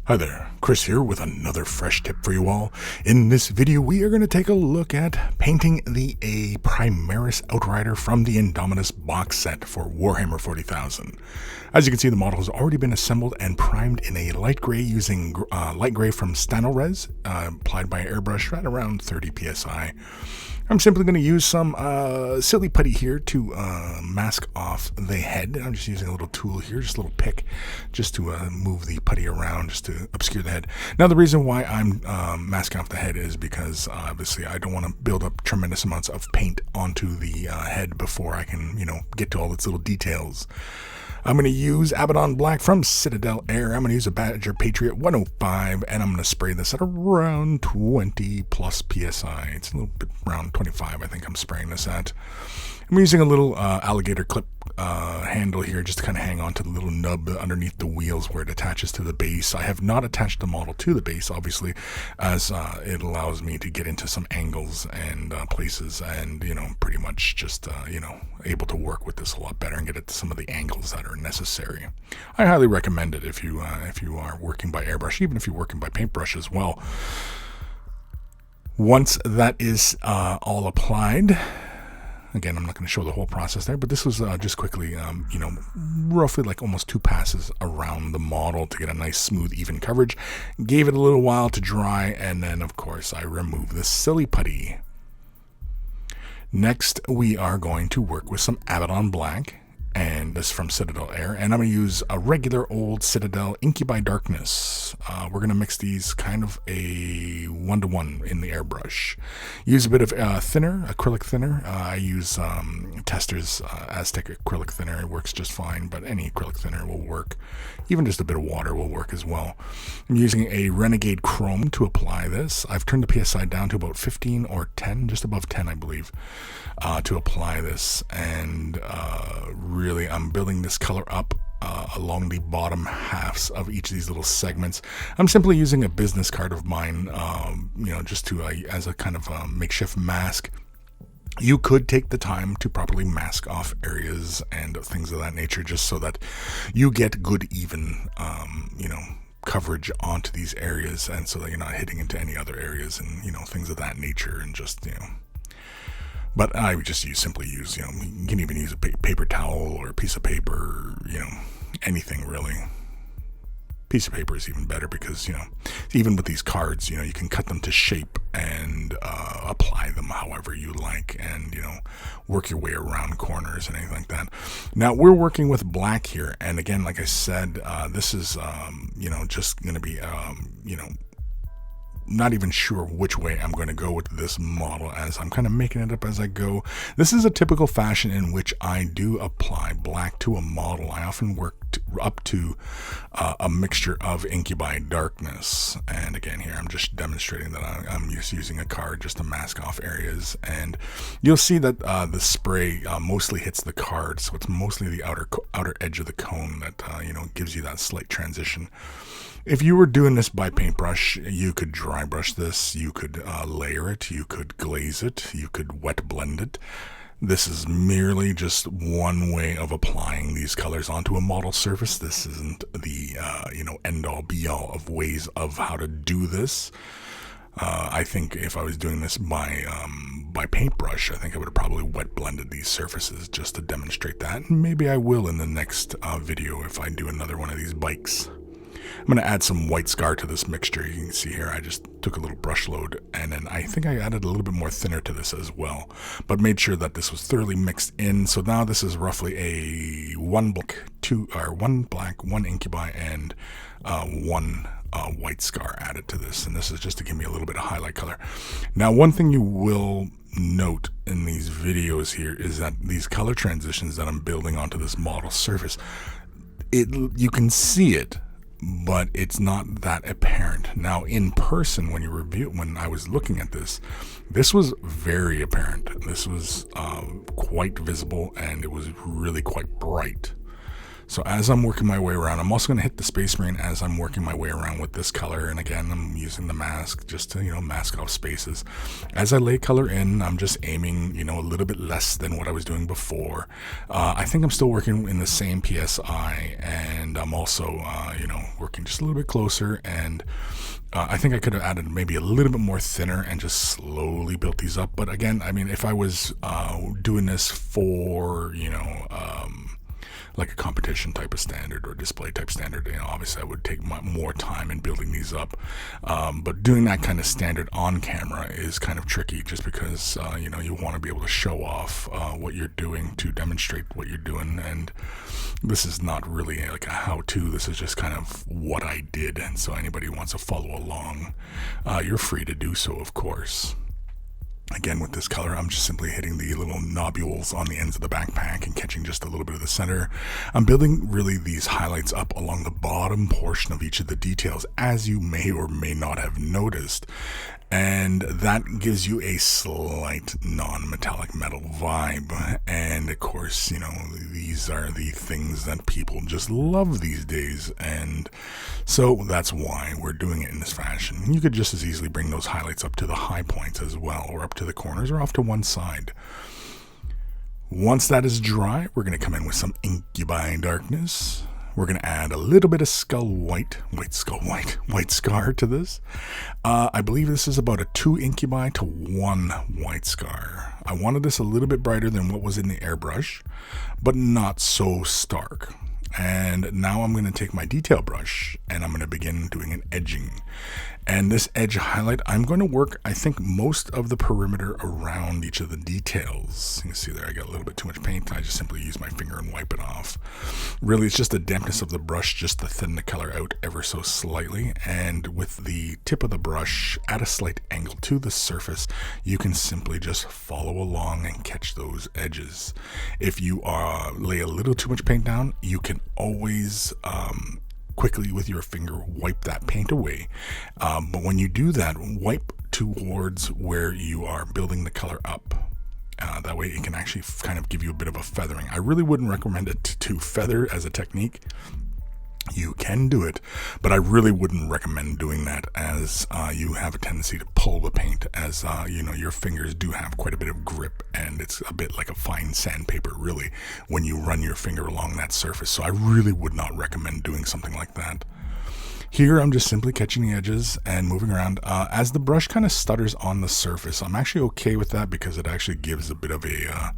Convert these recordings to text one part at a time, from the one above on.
Hi there, Chris here with another fresh tip for you all. In this video, we are going to take a look at painting a Primaris Outrider from the Indomitus box set for Warhammer 40,000. As you can see, the model has already been assembled and primed in a light gray using light gray from Stanores, applied by airbrush at around 30 psi. I'm simply going to use some silly putty here to mask off the head. I'm just using a little tool here, just a little pick, just to move the putty around, just to obscure the head. Now, the reason why I'm masking off the head is because obviously I don't want to build up tremendous amounts of paint onto the head before I can, get to all its little details. I'm going to use Abaddon Black from Citadel Air. I'm going to use a Badger Patriot 105, and I'm going to spray this at around 20 plus PSI. It's a little bit around 25, I think I'm spraying this at. I'm using a little alligator clip handle here just to kind of hang on to the little nub underneath the wheels where it attaches to the base. I have not attached the model to the base, obviously, as it allows me to get into some angles and places and, pretty much just, able to work with this a lot better and get at some of the angles that are necessary. I highly recommend it if you are working by airbrush, even if you're working by paintbrush as well. Once that is all applied, again, I'm not going to show the whole process there, but this was just quickly, roughly like almost 2 passes around the model to get a nice, smooth, even coverage. Gave it a little while to dry, and then, of course, I removed the silly putty. Next, we are going to work with some Abaddon Black, and this is from Citadel Air, and I'm going to use a regular old Citadel Incubi Darkness. We're going to mix these kind of a 1-to-1 in the airbrush. Use a bit of thinner, acrylic thinner. I use Tester's Aztec acrylic thinner. It works just fine, but any acrylic thinner will work. Even just a bit of water will work as well. I'm using a Renegade Chrome to apply this. I've turned the PSI down to about 15 or 10, just above 10, I believe, to apply this. And really, I'm building this color up along the bottom halves of each of these little segments. I'm simply using a business card of mine, just to as a kind of makeshift mask. You could take the time to properly mask off areas and things of that nature, just so that you get good, even, coverage onto these areas, and so that you're not hitting into any other areas and, things of that nature, and just, But I would just simply use, you can even use a paper towel or a piece of paper, anything really. Piece of paper is even better because, even with these cards, you can cut them to shape and apply them however you like, and, work your way around corners and anything like that. Now, we're working with black here, and again, like I said, this is, just going to be, not even sure which way I'm going to go with this model, as I'm kind of making it up as I go. This is a typical fashion in which I do apply black to a model. I often work up to a mixture of Incubi Darkness, and again here I'm just demonstrating that I'm just using a card just to mask off areas, and you'll see that the spray mostly hits the card, so it's mostly the outer edge of the cone that gives you that slight transition. If you were doing this by paintbrush, you could dry brush this, you could layer it, you could glaze it, you could wet blend it. This is merely just one way of applying these colors onto a model surface. This isn't the end-all be-all of ways of how to do this. I think if I was doing this by paintbrush, I think I would have probably wet blended these surfaces just to demonstrate that. Maybe I will in the next video if I do another one of these bikes. I'm going to add some white scar to this mixture. You can see here I just took a little brush load, and then I think I added a little bit more thinner to this as well, but made sure that this was thoroughly mixed in. So now this is roughly a 1 black, 1 Incubi, and 1 white scar added to this, and this is just to give me a little bit of highlight color. Now, one thing you will note in these videos here is that these color transitions that I'm building onto this model surface, you can see it, but it's not that apparent. Now, in person, when I was looking at this was very apparent. This was quite visible, and it was really quite bright. So as I'm working my way around, I'm also going to hit the Space Marine as I'm working my way around with this color. And again, I'm using the mask just to, mask off spaces. As I lay color in, I'm just aiming, a little bit less than what I was doing before. I think I'm still working in the same PSI, and I'm also, working just a little bit closer. And I think I could have added maybe a little bit more thinner and just slowly built these up. But again, I mean, if I was doing this for, like a competition type of standard or display type standard, obviously I would take more time in building these up. But doing that kind of standard on camera is kind of tricky, just because, you want to be able to show off what you're doing to demonstrate what you're doing. And this is not really like a how-to. This is just kind of what I did. And so anybody who wants to follow along, you're free to do so, of course. Again, with this color, I'm just simply hitting the little nobules on the ends of the backpack and catching just a little bit of the center. I'm building really these highlights up along the bottom portion of each of the details, as you may or may not have noticed. And that gives you a slight non-metallic metal vibe. And of course, these are the things that people just love these days. And so that's why we're doing it in this fashion. You could just as easily bring those highlights up to the high points as well, or up to the corners, or off to one side. Once that is dry, we're going to come in with some Incubi Darkness. We're going to add a little bit of white scar to this. I believe this is about a 2 Incubi to 1 white scar. I wanted this a little bit brighter than what was in the airbrush, but not so stark. And now I'm going to take my detail brush and I'm going to begin doing an edging. And this edge highlight, I'm going to work, I think, most of the perimeter around each of the details. You can see there I got a little bit too much paint. I just simply use my finger and wipe it off. Really, it's just the dampness of the brush just to thin the color out ever so slightly. And with the tip of the brush at a slight angle to the surface, you can simply just follow along and catch those edges. If you lay a little too much paint down, you can always quickly with your finger wipe that paint away. But when you do that, wipe towards where you are building the color up. That way it can actually kind of give you a bit of a feathering. I really wouldn't recommend it to feather as a technique. You can do it, but I really wouldn't recommend doing that, as you have a tendency to pull the paint, as your fingers do have quite a bit of grip, and it's a bit like a fine sandpaper really when you run your finger along that surface. So I really would not recommend doing something like that. Here I'm just simply catching the edges and moving around. As the brush kind of stutters on the surface, I'm actually okay with that, because it actually gives a bit of a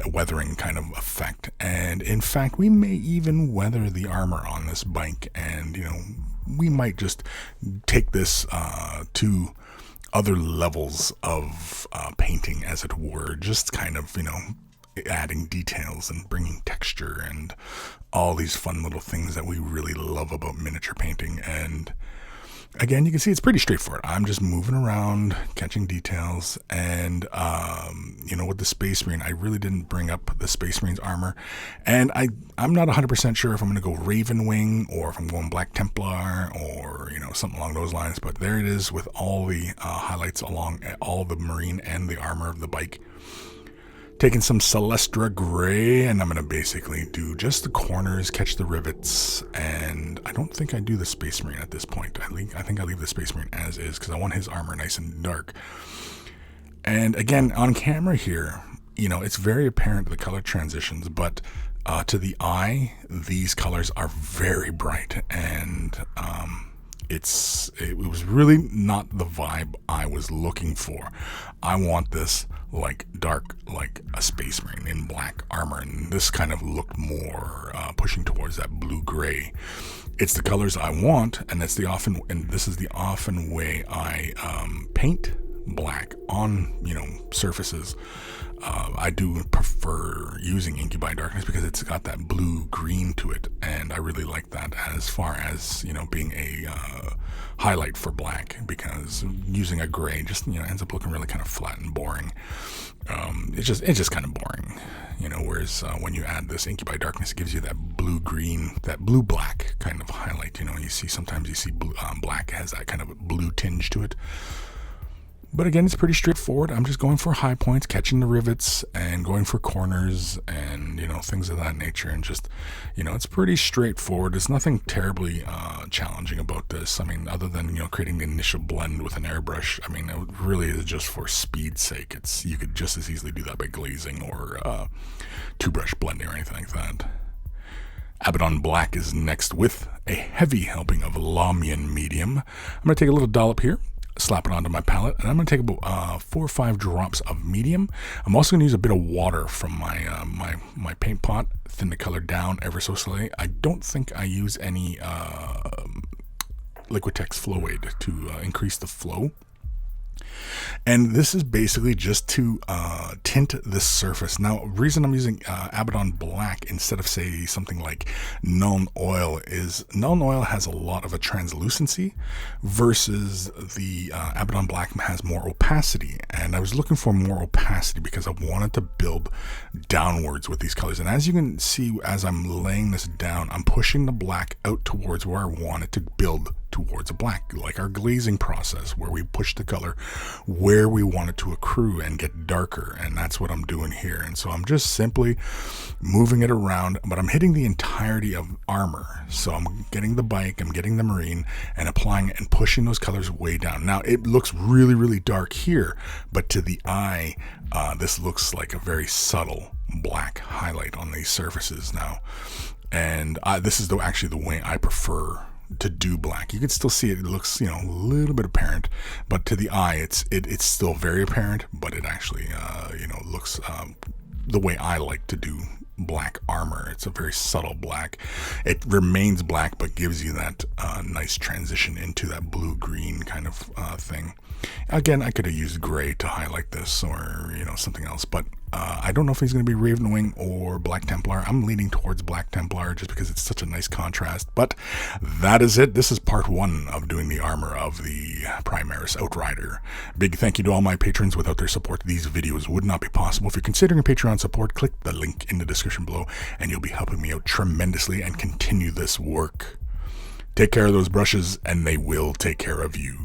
weathering kind of effect. And in fact, we may even weather the armor on this bike, and we might just take this to other levels of painting, as it were, just kind of adding details and bringing texture and all these fun little things that we really love about miniature painting. And again, you can see it's pretty straightforward. I'm just moving around, catching details, and with the Space Marine, I really didn't bring up the Space Marine's armor, and I'm not 100% sure if I'm going to go Raven Wing or if I'm going Black Templar or something along those lines. But there it is with all the highlights along all the Marine and the armor of the bike. Taking some Celestra Gray, and I'm going to basically do just the corners, catch the rivets, and I don't think I do the Space Marine at this point. I think I leave the Space Marine as is, because I want his armor nice and dark. And again, on camera here, it's very apparent the color transitions, but to the eye, these colors are very bright, and it was really not the vibe I was looking for. I want this like dark, like a Space Marine in black armor, and this kind of looked more pushing towards that blue-gray. It's the colors I want, and this is the often way I paint black on surfaces. I do prefer using Incubi Darkness because it's got that blue-green to it, and I really like that as far as being a highlight for black, because using a gray just ends up looking really kind of flat and boring. It's just kind of boring, whereas when you add this Incubi Darkness, it gives you that blue-green, that blue-black kind of highlight. Sometimes you see blue, black has that kind of blue tinge to it. But again, it's pretty straightforward. I'm just going for high points, catching the rivets, and going for corners and, things of that nature. And just, it's pretty straightforward. There's nothing terribly challenging about this. I mean, other than, creating the initial blend with an airbrush. I mean, it really is just for speed's sake. You could just as easily do that by glazing or two-brush blending or anything like that. Abaddon Black is next with a heavy helping of Lamian Medium. I'm going to take a little dollop here, slap it onto my palette, and I'm going to take about 4 or 5 drops of medium. I'm also going to use a bit of water from my my paint pot, thin the color down ever so slightly. I don't think I use any Liquitex Flow Aid to increase the flow. And this is basically just to tint this surface. Now, the reason I'm using Abaddon Black instead of, say, something like Nuln Oil is Nuln Oil has a lot of a translucency versus the Abaddon Black has more opacity. And I was looking for more opacity because I wanted to build downwards with these colors. And as you can see, as I'm laying this down, I'm pushing the black out towards where I want it to build towards a black, like our glazing process, where we push the color where we want it to accrue and get darker. And that's what I'm doing here. And so I'm just simply moving it around, but I'm hitting the entirety of armor. So I'm getting the bike, I'm getting the marine, and applying it and pushing those colors way down. Now it looks really, really dark here, but to the eye, this looks like a very subtle black highlight on these surfaces now. And this is actually the way I prefer to do black. You can still see it. It looks, a little bit apparent, but to the eye, it's still very apparent. But it actually, looks the way I like to do black armor. It's a very subtle black. It remains black, but gives you that nice transition into that blue-green kind of thing. Again, I could have used gray to highlight this, or something else, but I don't know if he's going to be Ravenwing or Black Templar. I'm leaning towards Black Templar just because it's such a nice contrast. But that is it. This is part 1 of doing the armor of the Primaris Outrider. Big thank you to all my patrons. Without their support, these videos would not be possible. If you're considering a Patreon support, click the link in the description below, and you'll be helping me out tremendously and continue this work. Take care of those brushes, and they will take care of you.